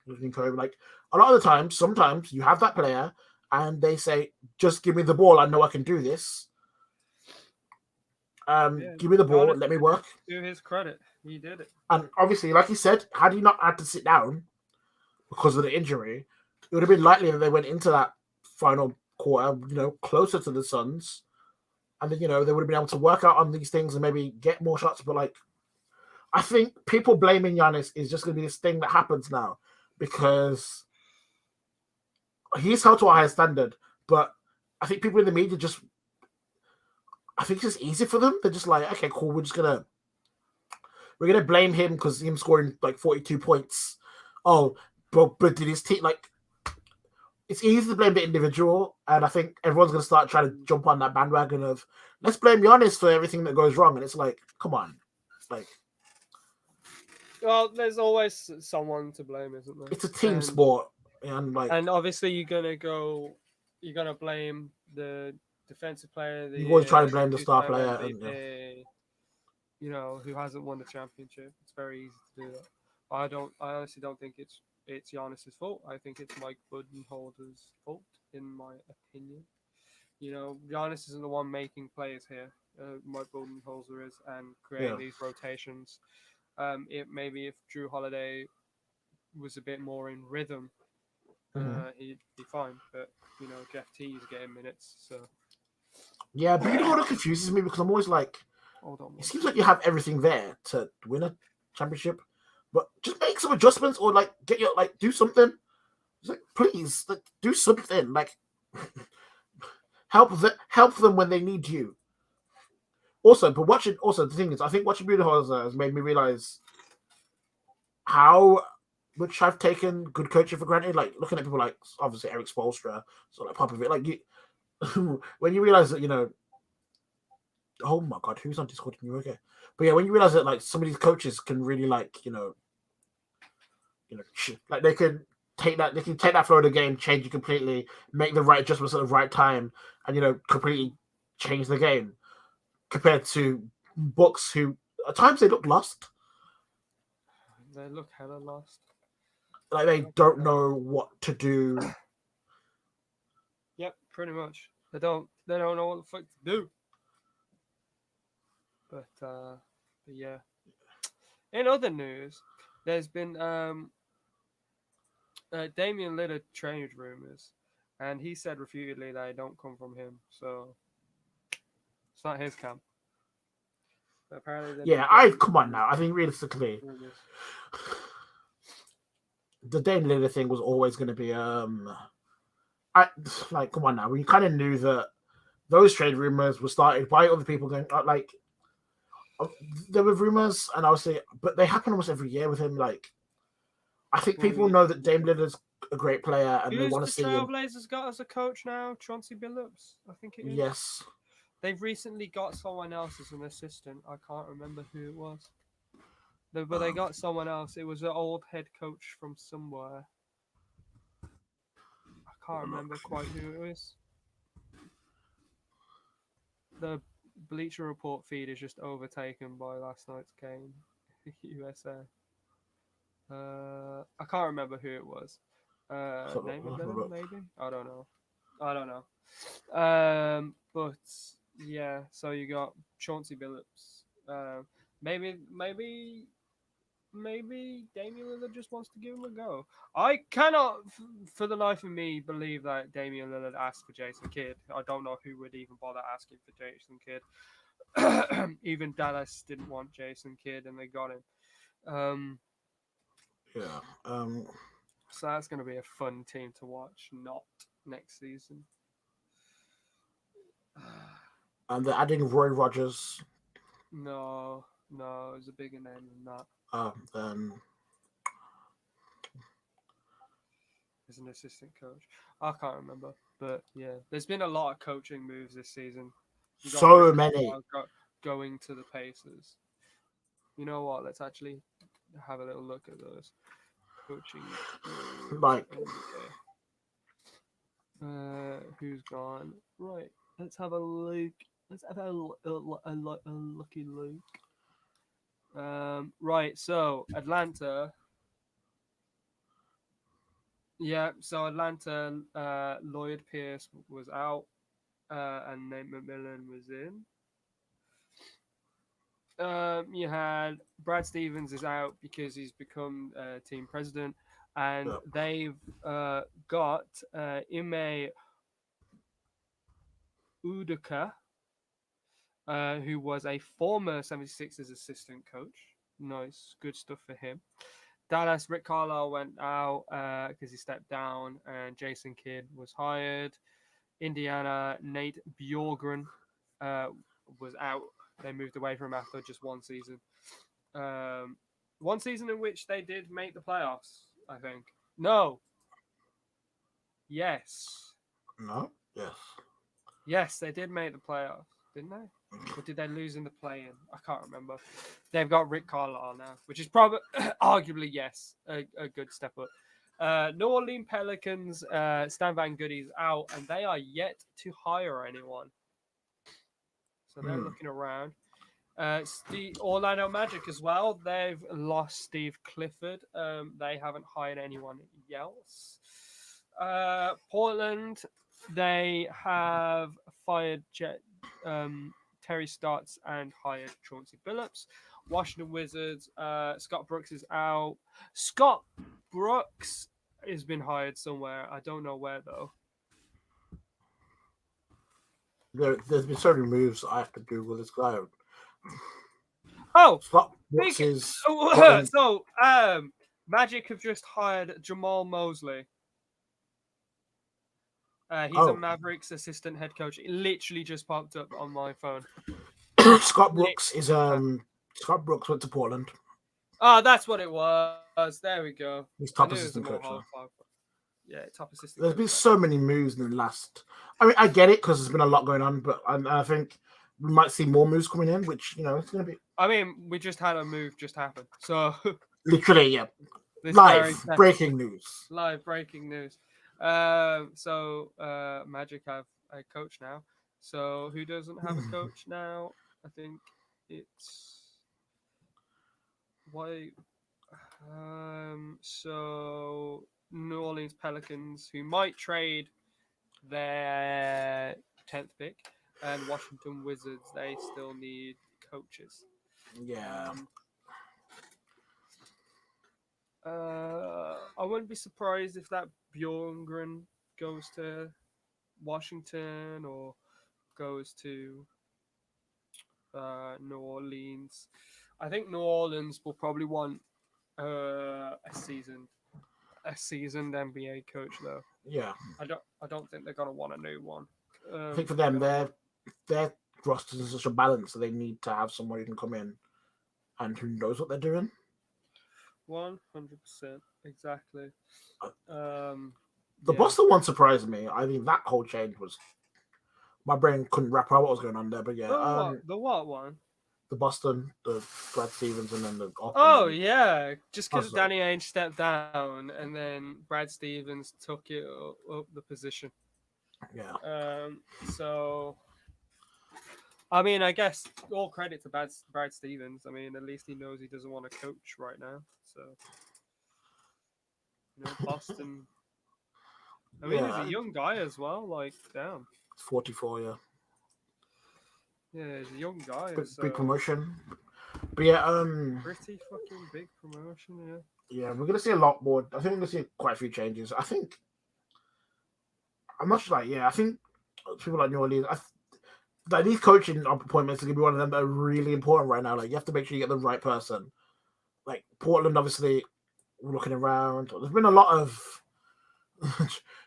listening to Kobe. Like a lot of the time, sometimes you have that player and they say, "Just give me the ball. I know I can do this." Give me the ball, let me work. To his credit, he did it. And obviously, like you said, had he not had to sit down because of the injury, it would have been likely that they went into that final quarter, closer to the Suns. And then, they would have been able to work out on these things and maybe get more shots. But, I think people blaming Giannis is just going to be this thing that happens now because he's held to a higher standard. But I think people in the media I think it's just easy for them. They're just like, okay, cool. We're gonna blame him because him scoring 42 points. Oh, but did his team It's easy to blame the individual, and I think everyone's gonna start trying to jump on that bandwagon of let's blame Giannis for everything that goes wrong. And it's like, come on, well, there's always someone to blame, isn't there? It's a team sport, and obviously you're gonna blame the defensive player. You always try to blame the star player, who hasn't won the championship. It's very easy to do that. I honestly don't think it's Giannis's fault. I think it's Mike Budenholzer's fault, in my opinion. Giannis isn't the one making plays here. Mike Budenholzer is, and create these rotations. Maybe if Drew Holiday was a bit more in rhythm, he'd be fine. But Jeff T is getting minutes, so Yeah, Budenholzer confuses me because I'm always like, hold on. it seems like you have everything there to win a championship, but just make some adjustments or do something. It's like, please, do something. Like help them when they need you. Also, the thing is, I think watching Budenholzer has made me realize how much I've taken good coaching for granted. Like looking at people like obviously Eric Spoelstra, sort of Popovich. Like you, when you realize that oh my god, who's on Discord? Can you okay? But yeah, when you realize that like some of these coaches can really like like they can take that flow of the game, change it completely, make the right adjustments at the right time, and completely change the game compared to Bucks who at times they look lost. They look hella lost. Like they don't know what to do. Yep, pretty much. They don't know what the fuck to do. But yeah. In other news, there's been Damian Lillard trade rumors, and he said repeatedly that they don't come from him, so it's not his camp. But apparently, come on now. I think realistically, the Damian Lillard thing was always going to be come on now. We kind of knew that those trade rumors were started by other people going there were rumors, and I would say, but they happen almost every year with him. Like, I think people know that Dame Lillard's a great player, and they want to see him. Trailblazers got as a coach now? Chauncey Billups, I think it is. Yes. They've recently got someone else as an assistant. I can't remember who it was. But they got someone else. It was an old head coach from somewhere. I can't remember quite who it was. The Bleacher Report feed is just overtaken by last night's game, USA. I can't remember who it was. Name it, maybe? I don't know. But yeah, so you got Chauncey Billups. Maybe Damian Lillard just wants to give him a go. I cannot, for the life of me, believe that Damian Lillard asked for Jason Kidd. I don't know who would even bother asking for Jason Kidd. Even Dallas didn't want Jason Kidd, and they got him. So that's going to be a fun team to watch. Not next season. And they're adding Roy Rogers. No, it's a bigger name than that. Then as an assistant coach, I can't remember, but yeah, there's been a lot of coaching moves this season. So many going to the Pacers. You know what? Let's actually have a little look at those coaching moves. Like, who's gone? Right, let's have a look. Let's have a lucky look. Right, so Atlanta. Yeah, so Atlanta, Lloyd Pierce was out, and Nate McMillan was in. You had Brad Stevens is out because he's become team president, and they've got Ime Udoka, who was a former 76ers assistant coach. Nice, good stuff for him. Dallas, Rick Carlisle went out because he stepped down, and Jason Kidd was hired. Indiana, Nate Bjorgren was out. They moved away from him after just one season. One season in which they did make the playoffs, I think. No. Yes. No? Yes. Yes, they did make the playoffs, didn't they? Or did they lose in the play-in? I can't remember. They've got Rick Carlisle now, which is probably, arguably, yes, a good step up. New Orleans Pelicans, Stan Van Gundy's out, and they are yet to hire anyone. So they're looking around. Orlando Magic as well. They've lost Steve Clifford. They haven't hired anyone else. Portland, they have fired Terry Stotts and hired Chauncey Billups. Washington Wizards, Scott Brooks is out. Scott Brooks has been hired somewhere. I don't know where though. There's been so many moves I have to Google this guy. Oh, Scott Brooks is so Magic have just hired Jamal Mosley. He's a Mavericks assistant head coach. It literally just popped up on my phone. Scott Brooks is Scott Brooks went to Portland. Oh, that's what it was. There we go. He's top assistant coach. Yeah, top assistant. There's been so many moves in the last. I mean, I get it because there's been a lot going on, but I think we might see more moves coming in, which it's going to be. I mean, we just had a move just happen, so literally, yeah. Live breaking news. Live breaking news. So Magic have a coach now. So who doesn't have a coach now? I think it's why. So New Orleans Pelicans, who might trade their 10th pick, and Washington Wizards, they still need coaches. Yeah. I wouldn't be surprised if that Bjorngren goes to Washington or goes to New Orleans. I think New Orleans will probably want a seasoned NBA coach though. Yeah. I don't think they're gonna want a new one. I think for them, their rosters is such a balance, so they need to have someone who can come in and who knows what they're doing. 100%, exactly. The Boston one surprised me. I mean, that whole change was my brain couldn't wrap out what was going on there. But yeah, the what one? The Boston, the Brad Stevens, and then the. Oh yeah, just because Danny Ainge stepped down, and then Brad Stevens took it up the position. Yeah. So, I mean, I guess all credit to Brad Stevens. I mean, at least he knows he doesn't want to coach right now. So, Boston. I mean, he's a young guy as well. Like, damn. 44, yeah. Yeah, he's a young guy. Big promotion. But yeah, pretty fucking big promotion, yeah. Yeah, we're gonna see a lot more. I think we're gonna see quite a few changes. I think I'm not sure. I think people like New Orleans. These coaching appointments are gonna be one of them that are really important right now. Like, you have to make sure you get the right person. Like Portland, obviously, we're looking around. There's been a lot of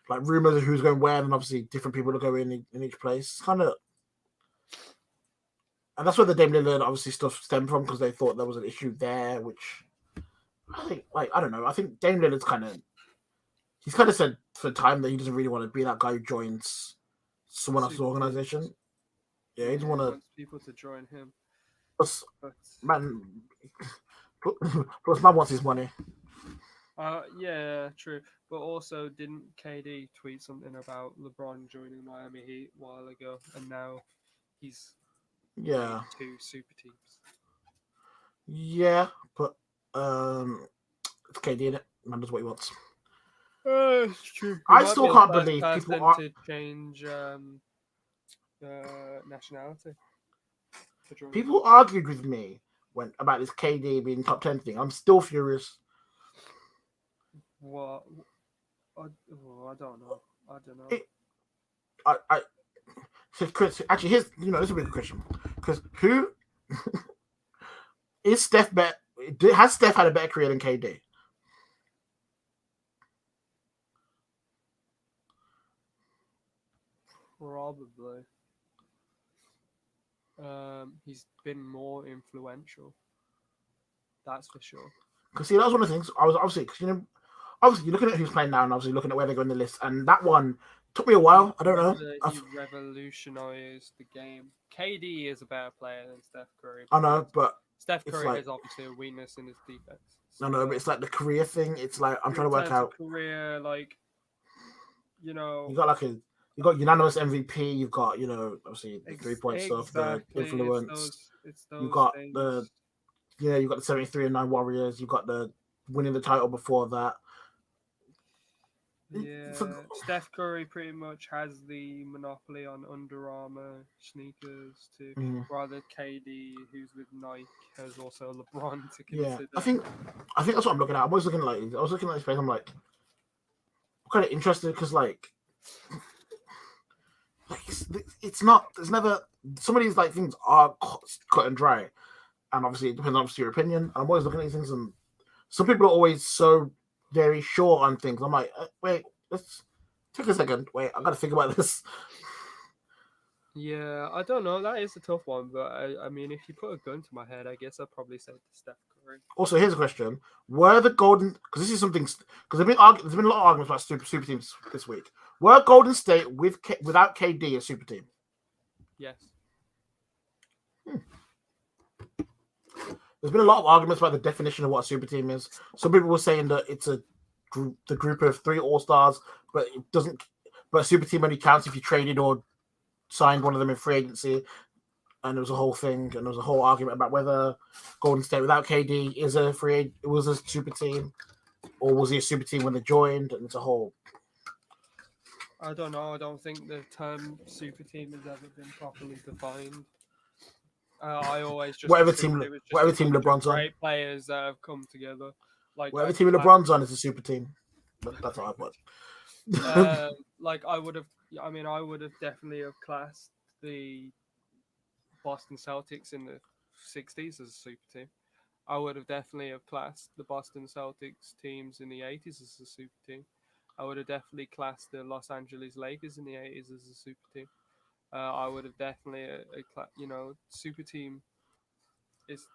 like rumors of who's going where, and obviously different people are going in each place. It's kind of, and that's where the Dame Lillard obviously stuff stemmed from, because they thought there was an issue there, which I think, I don't know. I think Dame Lillard's he's kind of said for time that he doesn't really want to be that guy who joins someone else's organization. Yeah, he doesn't want to. People to join him. Plus, man wants his money. Yeah, true. But also, didn't KD tweet something about LeBron joining Miami Heat a while ago, and now he's two super teams. Yeah, but it's KD in it. Man does what he wants. It's true. I still can't believe people are to change nationality. People argued with me about this KD being top 10 thing. I'm still furious. What? I don't know. Chris, actually, here's this will be a good question. Because who is Steph better? Has Steph had a better career than KD? Probably. He's been more influential. That's for sure. Because see, that was one of the things I was obviously, because obviously you're looking at who's playing now, and obviously looking at where they go in the list, and that one took me a while. I don't know. He revolutionized the game. KD is a better player than Steph Curry. I know, but Steph Curry has obviously a weakness in his defense. So, I know, but it's like the career thing. It's like I'm trying to work out career, you got you got unanimous MVP. You've got obviously the 3-point stuff, the influence. You've got you've got the 73-9 Warriors. You've got the winning the title before that. Yeah, Steph Curry pretty much has the monopoly on Under Armour sneakers too, rather KD, who's with Nike, has also LeBron to consider. I think that's what I'm looking at. I was looking at his face. I'm like, I'm kind of interested because it's not. There's never some of these like things are cut and dry, and obviously it depends on your opinion. I'm always looking at these things, and some people are always so very sure on things. I'm like, wait, let's take a second. Wait, I got to think about this. Yeah, I don't know. That is a tough one, but I mean, if you put a gun to my head, I guess I'd probably say Steph Curry. Also, here's a question: were the Golden? Because this is something. Because there's been a lot of arguments about super teams this week. Were Golden State without KD a super team? Yes. There's been a lot of arguments about the definition of what a super team is. Some people were saying that it's the group of 3 All-Stars, but it doesn't. But a super team only counts if you traded or signed one of them in free agency. And there was a whole thing, and there was a whole argument about whether Golden State without KD was a super team, or was he a super team when they joined? And it's a whole. I don't know. I don't think the term super team has ever been properly defined. I always just whatever team LeBron's on. Great players that have come together. Like whatever team LeBron's on is a super team. That's what I put. I would have definitely have classed the Boston Celtics in the 60s as a super team. I would have definitely have classed the Boston Celtics teams in the 80s as a super team. I would have definitely classed the Los Angeles Lakers in the 80s as a super team. I would have definitely, super team is,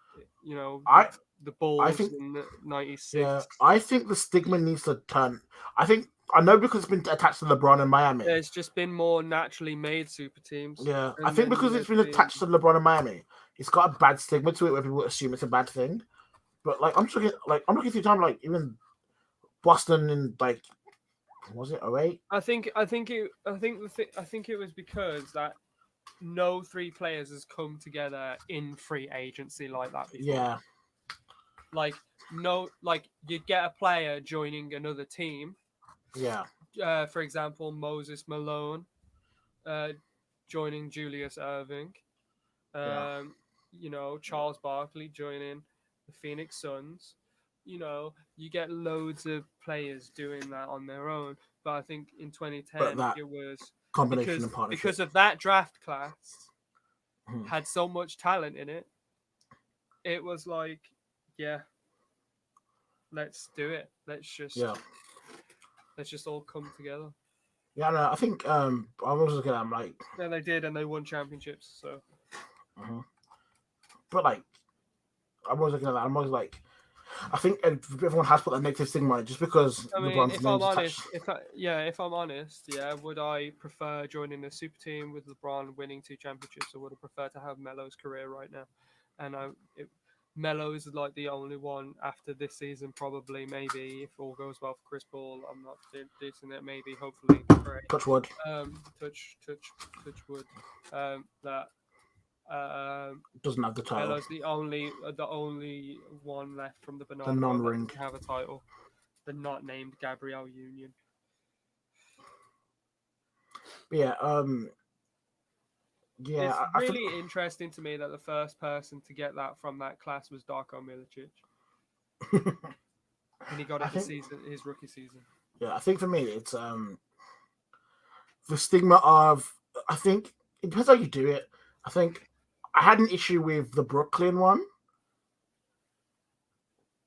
the Bulls in the 96. Yeah, I think the stigma needs to turn. I know because it's been attached to LeBron and Miami. There's just been more naturally made super teams. Yeah, I think because it's been attached to LeBron and Miami, it's got a bad stigma to it where people assume it's a bad thing. But I'm looking through time, even Boston in was it 08? I think it was because that no 3 players has come together in free agency like that before. Yeah. You get a player joining another team. Yeah. For example, Moses Malone joining Julius Erving. Charles Barkley joining the Phoenix Suns. You get loads of players doing that on their own. But I think in 2010 it was combination and partnership. Because of that draft class had so much talent in it. It was like, yeah, let's do it. Let's just all come together. Yeah, no, I think I was looking at them yeah, they did, and they won championships. So, but I was looking at that. I'm always I think everyone has put that negative stigma on it just because. I mean, if I'm honest, would I prefer joining a super team with LeBron winning 2 championships, or would I prefer to have Melo's career right now? And Melo is the only one after this season, probably, maybe, if all goes well for Chris Paul. I'm not dissing it, maybe, hopefully. Great. Touch wood. Touch wood. Doesn't have the title. Melo's the only one left from the banana. The non-ring. Have a title. The not named Gabrielle Union. But yeah, it's really interesting to me that the first person to get that from that class was Darko Milicic. And he got it his rookie season. Yeah, I think for me it's the stigma of, I think it depends how you do it. I think I had an issue with the Brooklyn one,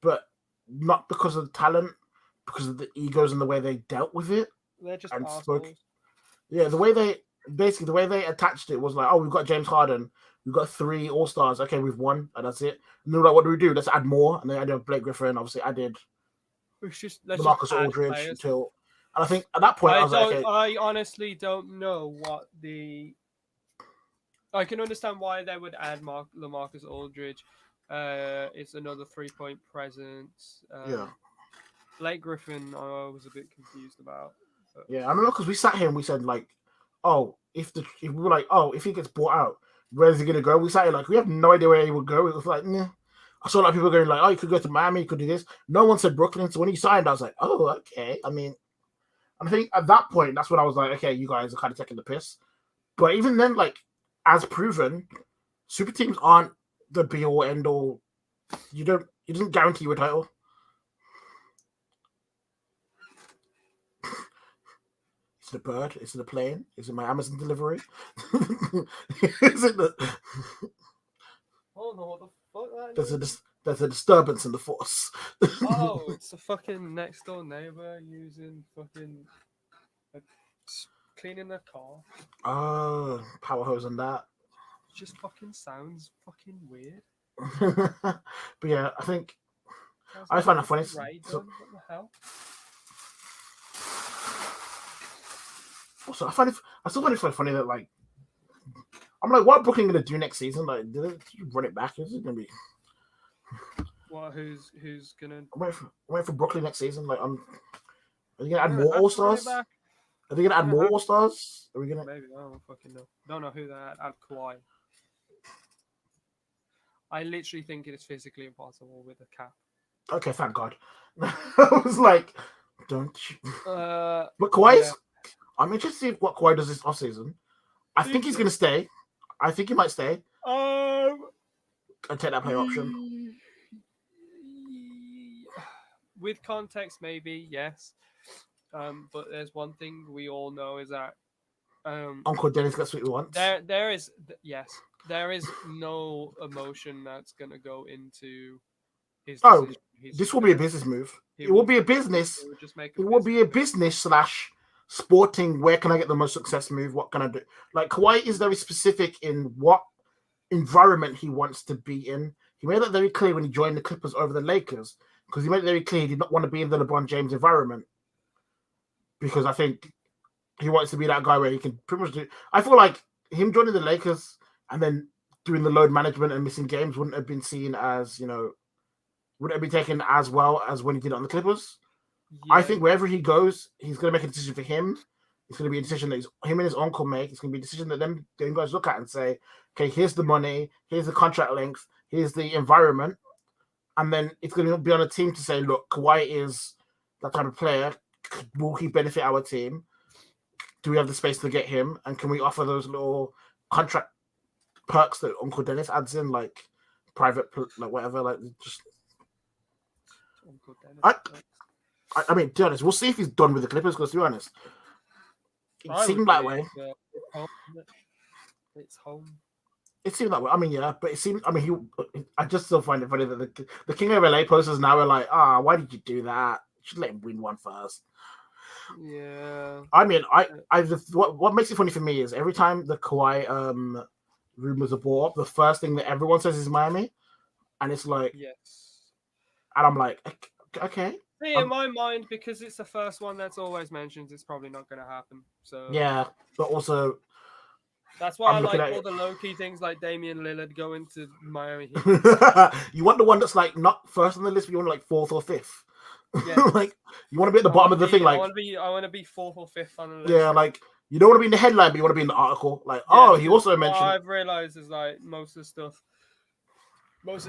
but not because of the talent, because of the egos and the way they dealt with it. They're just and assholes. Yeah, the way they attached it was like, oh, we've got James Harden, we've got 3 All-Stars, okay, we've won, and that's it. And they were like, what do we do? Let's add more. And they added Blake Griffin, obviously added Marcus Aldridge until. And I think at that point, I honestly don't know what the. I can understand why they would add LaMarcus Aldridge. It's another 3-point presence. Blake Griffin, I was a bit confused about. But... Yeah, I remember because we sat here and we said if he gets bought out, where's he gonna go? We sat here we have no idea where he would go. It was nah. I saw a lot of people going he could go to Miami, he could do this. No one said Brooklyn. So when he signed, I was like, oh, okay. I mean, And I think at that point, that's when I was like, okay, you guys are kind of taking the piss. But even then, like, as proven, super teams aren't the be all end all. It doesn't guarantee you a title. Is it a bird? Is it a plane? Is it my Amazon delivery? Is it the... Oh no, what the fuck that is? There's a disturbance in the force. Oh, it's a fucking next door neighbor using fucking cleaning their car. Oh, power hose and that. It just fucking sounds fucking weird. But yeah, I think Sounds I like find that funny. Ray So, gun, what the hell? also, I still find it so funny that, like, I'm like, what are Brooklyn gonna do next season? Like, did they run it back? Is it gonna be? What? Who's gonna? I'm waiting for Brooklyn next season. Like, are they gonna add They're more gonna All have to run it Stars? back. Are they gonna add They're more gonna All Stars? Are we gonna? Maybe I don't fucking know. Don't know who that add Kawhi. I literally think it is physically impossible with a cap. Okay, thank God. I was like, don't you? But Kawhi's. yeah. I'm interested to see what Kawhi does this offseason. I think he's gonna stay. I think he might stay and take that player option. With context, maybe yes. But there's one thing we all know is that Uncle Dennis gets what he wants. there is no emotion that's gonna go into his decision. This will be a business move. It will be a business. It will be a business / sporting. Where can I get the most success move? What can I do? Like, Kawhi is very specific in what environment he wants to be in. He made that very clear when he joined the Clippers over the Lakers, because he made it very clear he did not want to be in the LeBron James environment, because I think he wants to be that guy where he can pretty much do. I feel like him joining the Lakers and then doing the load management and missing games wouldn't have been seen as, wouldn't have been taken as well as when he did it on the Clippers. Yeah. I think wherever he goes, he's going to make a decision for him. It's going to be a decision that him and his uncle make. It's going to be a decision that them guys look at and say, okay, here's the money, here's the contract length, here's the environment. And then it's going to be on a team to say, look, Kawhi is that type of player. Will he benefit our team? Do we have the space to get him? And can we offer those little contract perks that Uncle Dennis adds in, like private, like whatever, like just... Uncle Dennis. I mean, to be honest, we'll see if he's done with the Clippers, because to be honest, it seemed that way. It's home. It seemed that way. I mean, yeah, but it seemed. I mean, I just still find it funny that the King of LA posters now are like, why did you do that? You should let him win one first. Yeah. I mean, what makes it funny for me is every time the Kawhi rumors are brought up, the first thing that everyone says is Miami, and it's like, yes, and I'm like, okay. See, in my mind, because it's the first one that's always mentioned, it's probably not going to happen. So yeah, but also that's why I like all the low-key things like Damian Lillard going to Miami Heat. You want the one that's like not first on the list, but you want like fourth or fifth. Yeah. Like, you want to be at the bottom of the thing. Like, I want to be fourth or fifth on the list. Yeah, like, you don't want to be in the headline, but you want to be in the article. Like, he also mentioned. What I've realized is like most of the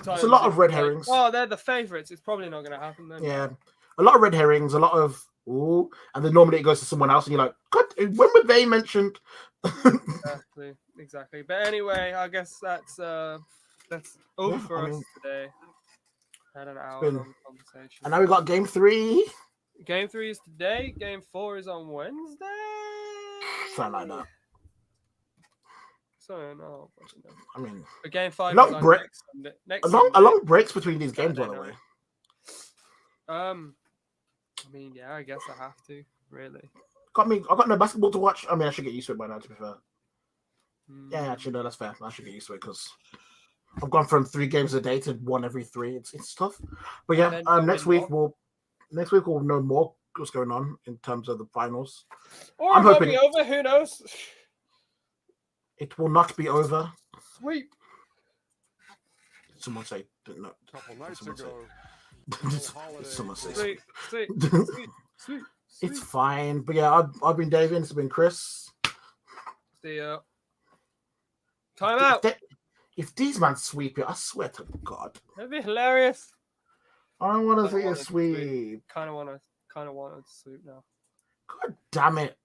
time, it's a lot of red herrings. They're the favorites. It's probably not going to happen then. Yeah, a lot of red herrings, a lot of and then normally it goes to someone else, and you're like, God, when were they mentioned? Exactly. But anyway, I guess that's over for us today. Had an hour-long conversation. And now we got Game 3. Game 3 is today. Game 4 is on Wednesday. Something like that. So no, I mean, but Game 5 long is on break. next A long breaks between these games, by the way. I mean, yeah, I guess I have to. Really. I got no basketball to watch. I mean, I should get used to it by now, to be fair. Yeah, actually, no, that's fair. I should get used to it because I've gone from 3 games a day to 1 every 3. It's tough. But yeah, next week we'll know more what's going on in terms of the finals. Or I'm hoping it will be over. Who knows? It will not be over. Sweet. Someone say no. Couple nights ago. Someone say sweet. It's fine. But yeah, I've been David. It's been Chris. See ya. Time out. If these man sweep it, I swear to God, that'd be hilarious. I don't want to see a sweep. Kind of want to sweep now. God damn it.